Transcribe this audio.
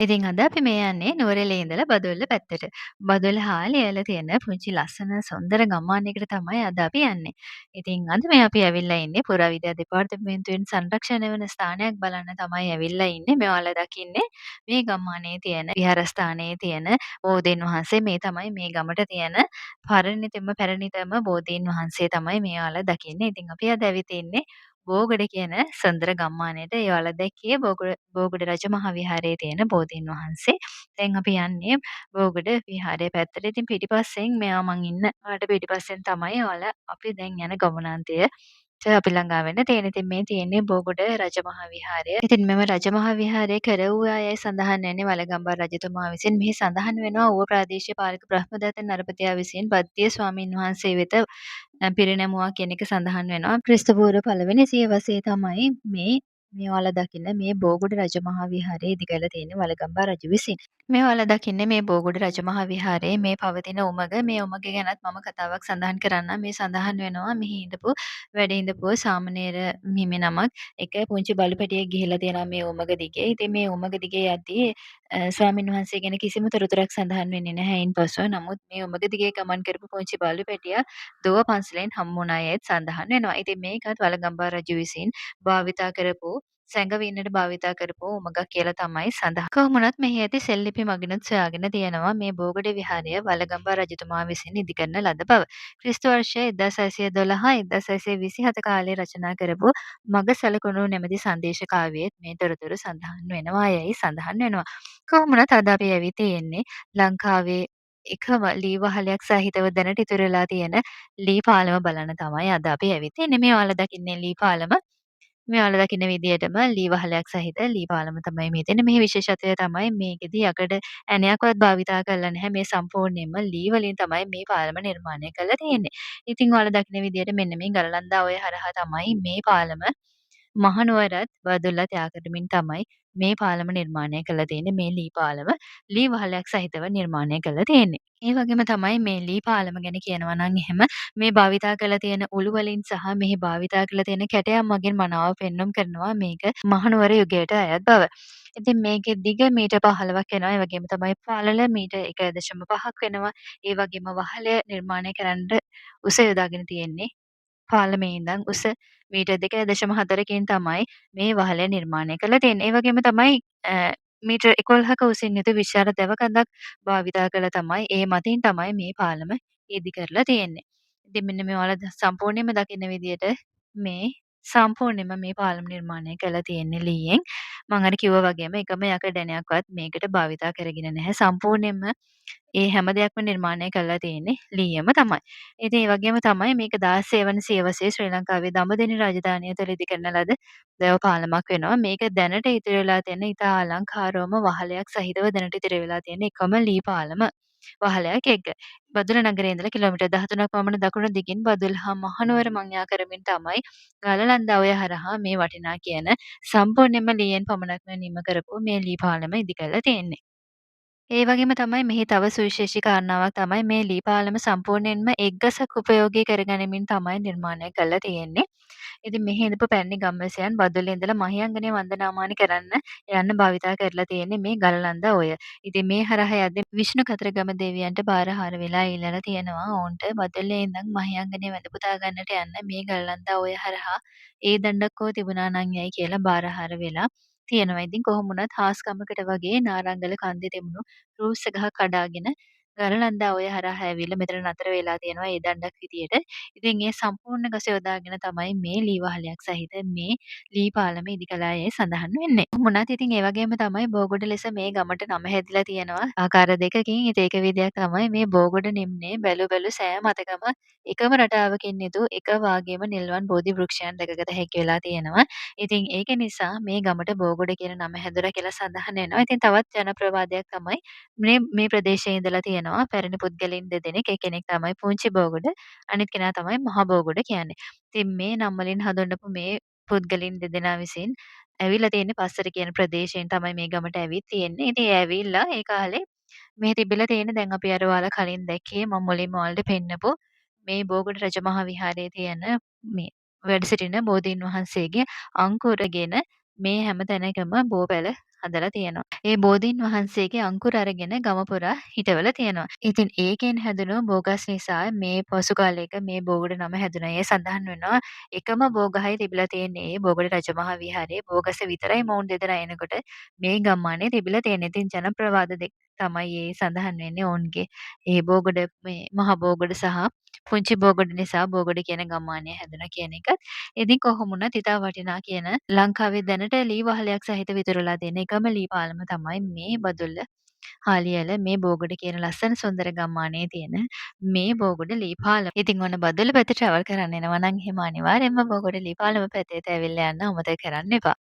ඉතින් අද අපි මේ යන්නේ නුවරඑළිය ඉඳලා බදුල්ල පැත්තට. බදුල්ල හා ලියලා තියෙන පුංචි ලස්සන සුන්දර ගම්මානයකට තමයි අද අපි යන්නේ. ඉතින් අද මේ අපි ඇවිල්ලා ඉන්නේ පුරාවිද්‍යා දෙපාර්තමේන්තුවෙන් සංරක්ෂණය වෙන ස්ථානයක් බලන්න තමයි ඇවිල්ලා ඉන්නේ. මේ ඔයාලා දකින්නේ මේ ගම්මානයේ තියෙන විහාරස්ථානයේ තියෙන බෝධීන් වහන්සේ මේ තමයි මේ ගමට තියෙන පැරණිතම බෝධීන් වහන්සේ තමයි මේ ඔයාලා දකින්නේ. ඉතින් අපි අද ඇවිත් ඉන්නේ බෝගඩ කියන සුන්දර ගම්මානයට. ඒ ඔයාලා දැක්කේ බෝගඩ රජමහා විහාරයේ තියෙන බෝධීන් වහන්සේ. දැන් අපි යන්නේ බෝගඩ විහාරයේ පැත්තට. ඉතින් පිටිපස්සෙන් මෙයා මං ඉන්න පාට පිටිපස්සෙන් තමයි ඔයාලා අපි දැන් යන ගමනාන්තය අපි ළඟා වෙන්න තියෙන. ඉතින් මේ තියෙන්නේ බෝගොඩ රජමහා විහාරය. ඉතින් මෙම රජමහා විහාරය කරවූවා යයි සඳහන් වෙන්නේ වළගම්බා රජතුමා විසින්. මෙහි සඳහන් වෙනවා ඌව ප්‍රාදේශීය පාලක බ්‍රහ්මදත්ත නරපතියා විසින් පත්තිය ස්වාමින් වහන්සේ වෙත පිරිනැමුවා කියන එක සඳහන් වෙනවා. ක්‍රිස්තු පූර්ව පළවෙනි සියවසේ තමයි මේ ඔයාලා දකින්න මේ බෝගොඩ රජමහා විහාරය ඉදිකරලා තියෙන්නේ වළගම්බා රජු විසින්. මේ ඔයාලා දකින්නේ මේ බෝගොඩ රජමහා විහාරයේ මේ පවතින උමග. මේ උමග ගැනත් මම කතාවක් සඳහන් කරන්නම්. මේ සඳහන් වෙනවා මෙහි වැඩ හිඳපු සාමණේර හිමි නමක් එක පුංචි බලු පැටියෙක් ගිහිල්ලා තියෙනවා මේ උමග දිගේ. ඉතින් මේ උමග දිගේ යද්දී ස්වාමීන් වහන්සේ ගැන කිසිම තොරතුරක් සඳහන් වෙන්නේ නැහැ. ඉන්පසුව නමුත් මේ උමග දිගේ ගමන් කරපු පුංචි බලු පැටියා දොව පන්සලෙන් හමු වුණා යයිත් සඳහන් වෙනවා. ඉතින් මේකත් වළගම්බා රජු විසින් භාවිතා කරපු සැඟවින්නට භාවිතා කරපු උමගක් කියලා තමයි සඳහන්. කොහොම වුණත් මෙහි ඇති සෙල්ලිපි මගිනුත් සොයාගෙන තියෙනවා මේ බෝගඩ විහාරය වළගම්බා රජතුමා විසින් ඉදිකරන ලද බව. ක්‍රිස්තු වර්ෂය 1612 1627 කාලේ රචනා කරපු මග සලකුණු නැමැති සංදේශ කාව්‍යයේත් මේ තොරතුරු සඳහන් වෙනවා යයි සඳහන් වෙනවා. කොහොම වුණත් අද අපි ඇවිත් තියෙන්නේ ලංකාවේ එකම ලී වහලයක් සහිතව දැනට ඉතුරු වෙලා තියෙන ලී පාලම බලන්න තමයි අද අපි ඇවිත් ඉන්නේ. මේ ඔයාලා දකින්නේ ලී පාලම. මේ ඔයාලා දකින විදිහටම ලී වහලයක් සහිත ලී පාලම තමයි මේ තියෙන්නේ. මෙහි විශේෂත්වය තමයි මේකෙදි යකඩ ඇණයක්වත් භාවිතා කරලා නැහැ. මේ සම්පූර්ණයෙන්ම ලී වලින් තමයි මේ පාලම නිර්මාණය කරලා තියෙන්නේ. ඉතින් ඔයාලා දකින විදිහට මෙන්න මේ ගලලන්දා ඔය හරහා තමයි මේ පාලම මහනුවරත් බදුල්ලත් යා කරමින් තමයි මේ පාලම නිර්මාණය කරලා තියෙන්නේ. මේ ලී පාලම ලී වහලයක් සහිතව නිර්මාණය කරලා තියෙන්නේ. ඒ වගේම තමයි මේ ලී පාලම ගැන කියනවා නම් එහෙම මේ භාවිතා කරලා තියෙන උළු වලින් සහ මෙහි භාවිතා කරලා තියෙන කැටයම් මගින් මනාව පෙන්눔 කරනවා මේක මහනුවර යුගයට අයත් බව. ඉතින් මේකේ දිග මීටර් 15ක් වෙනවා. ඒ වගේම තමයි පළල මීටර් 1.5ක් වෙනවා. ඒ වගේම වහලය නිර්මාණය කරන්න උස යොදාගෙන තියෙන්නේ පාලමේ ඉඳන් උස මීටර් 2.4කින් තමයි මේ වහලය නිර්මාණය කරලා තියෙන්නේ. ඒ වගේම තමයි මීටර් 11ක උසින් යුතු විශාල දැව කඳක් භාවිතා කරලා තමයි ඒ මතින් තමයි මේ පාලම ඉදි කරලා තියෙන්නේ. ඉතින් මෙන්න මේ ඔයාලා සම්පූර්ණයෙන්ම දකින්න විදිහට මේ සම්පූර්ණයෙන්ම මේ පාලම නිර්මාණය කරලා තියෙන්නේ ලීයෙන්. මම අර කිව්වා වගේම එකම යකඩ ඇණයක්වත් මේකට භාවිතා කරගෙන නැහැ. සම්පූර්ණයෙන්ම ඒ හැම දෙයක්ම නිර්මාණය කරලා තියෙන්නේ ලීයම තමයි. ඉතින් ඒ වගේම තමයි මේක 16 වන සියවසේ ශ්‍රී ලංකාවේ දඹදෙණි රාජධානිය තුළ ඉදිකරන ලද දැව පාලමක් වෙනවා. මේක දැනට ඉතිරි වෙලා තියෙන ඉතා අලංකාරවම වහලයක් සහිතව දැනට ඉතිරි වෙලා තියෙන එකම ලී පාලම වහලයක් එක්ක. බදුල්ල නගරයේ ඉඳලා කිලෝමීටර් 13ක් පමණ දකුණු දිගින් බදුල්ල හා මහනුවර මං යා කරමින් තමයි ගලලන්දා ඔය හරහා මේ වටිනා කියන සම්පූර්ණයෙන්ම ලීයෙන් පමණක්ම නිම කරපු මේ ලී පාලම ඉදිකරලා තියෙන්නේ. ඒ වගේම තමයි මෙහි තව සුවිශේෂී කාරණාවක් තමයි මේ ලී පාලම සම්පූර්ණයෙන්ම එක්ගසක් උපයෝගී කරගනිමින් තමයි නිර්මාණය කරලා තියෙන්නේ. ඉතින් මෙහි ඉඳපු පැරණි ගම්වැසියන් බදුල්ලේ ඉඳලා මහියංගනය වන්දනාමාන කරන්න යන්න භාවිතා කරලා තියෙන්නේ මේ ගලලන්දා ඔය. ඉතින් මේ හරහා යද්දී විෂ්ණු කතරගම දෙවියන්ට බාරහාර වෙලා ඉල්ලලා තියෙනවා ඔවුන්ට බදුල්ලේ ඉඳන් මහියංගනය වැඳ පුදා ගන්නට යන්න මේ ගලලන්දා ඔය හරහා ඒ දණ්ඩක්කෝ තිබුණා නම් යයි කියලා බාරහාර වෙලා තියෙනවා. ඉතින් කොහොම වුණත් හාස්කමකට වගේ නාරංගල කන්දේ තිබුණු රූස්ස ගහ කඩාගෙන ගලලන්දා ඔය හරහා ඇවිල්ලා මෙතන නතර වෙලා තියෙනවා ඒ දණ්ඩක් විදියට. ඉතින් ඒ සම්පූර්ණ ගස යොදාගෙන තමයි මේ ලී වහලයක් සහිත මේ ලී පාලම ඉදිකලායේ සඳහන් වෙන්නේ. මොනත් ඉතින් ඒ වගේම තමයි බෝගොඩ ලෙස මේ ගමට නම හැදිලා තියෙනවා ආකාර දෙකකින්. ඉතින් ඒක විදියක් තමයි මේ බෝගොඩ නිම්නේ බැලු බැලු සෑම අතකම එකම රටාවකින් යුතු එක වාගේම නිල්වන් බෝධි වෘක්ෂයන් දැකගත හැකි වෙලා තියෙනවා. ඉතින් ඒක නිසා මේ ගමට බෝගොඩ කියන නම හැදුනා කියලා සඳහන් වෙනවා. ඉතින් තවත් ජනප්‍රවාදයක් තමයි මේ ප්‍රදේශයේ ඉඳලා තියෙනවා පැරණි පුද්ගලයන් දෙදෙනෙක්. ඒ කෙනෙක් තමයි පුංචි බෝගොඩ, අනිත් කෙනා තමයි මහා බෝගොඩ කියන්නේ. ඉතින් මේ නම් වලින් හඳුන්වපු මේ පුද්ගලයන් දෙදෙනා විසින් ඇවිල්ලා තියෙන්නේ පස්සට කියන ප්‍රදේශයෙන් තමයි මේ ගමට ඇවිත් තියෙන්නේ. ඉතින් ඒ ඇවිල්ලා ඒ කාලේ මේ තිබිලා තියෙන දැන් අපි අර ඔයාලා කලින් දැක්කේ මම මුලින්ම ඔයාලට පෙන්නපු මේ බෝගොඩ රජමහා විහාරයේ තියෙන මේ වැඩ සිටින බෝධීන් වහන්සේගේ අංකුරගෙන මේ හැම තැනකම බෝපැල හදලා තියෙනවා. ඒ බෝධීන් වහන්සේගේ අංකුර අරගෙන ගම පුරා හිටවල තියෙනවා. ඉතින් ඒකෙන් හැදුණු බෝගස් නිසා මේ පසු කාලයක මේ බෝගඩ නම හැදුනා. ඒ සඳහන් වෙනවා එකම බෝගහයි තිබිලා තියෙන්නේ ඒ බෝගඩ රජමහා විහාරයේ බෝගස විතරයි මොවුන් දෙදෙනා එනකොට මේ ගම්මානේ තිබිලා තියෙන්නේ. ඉතින් ජනප්‍රවාද දෙක තමයි ඒ සඳහන් වෙන්නේ ඔවුන්ගේ. ඒ බෝගඩ මේ මහ බෝගඩ සහ පුංචි බෝගඩ නිසා බෝගඩ කියන ගම්මානය හැදුනා කියන එකත්. ඉතින් කොහොම වුණත් ඉතා වටිනා කියන ලංකාවේ දැනට ලී වහලයක් සහිත විතුරලා තියෙන එකම ලී පාලම තමයි මේ බදුල්ල හාලිඇල මේ බෝගඩ කියන ලස්සන සුන්දර ගම්මානයේ තියෙන මේ බෝගඩ ලී පාලම. ඉතින් ඔන්න බදුල්ල පැත්තට ට්‍රැවල් කරන්න එනවා නම් එහෙම අනිවාර්යෙන්ම බෝගඩ ලී පාලම පැත්තට ඇවිල්ලා යන්න අමතක කරන්න එපා.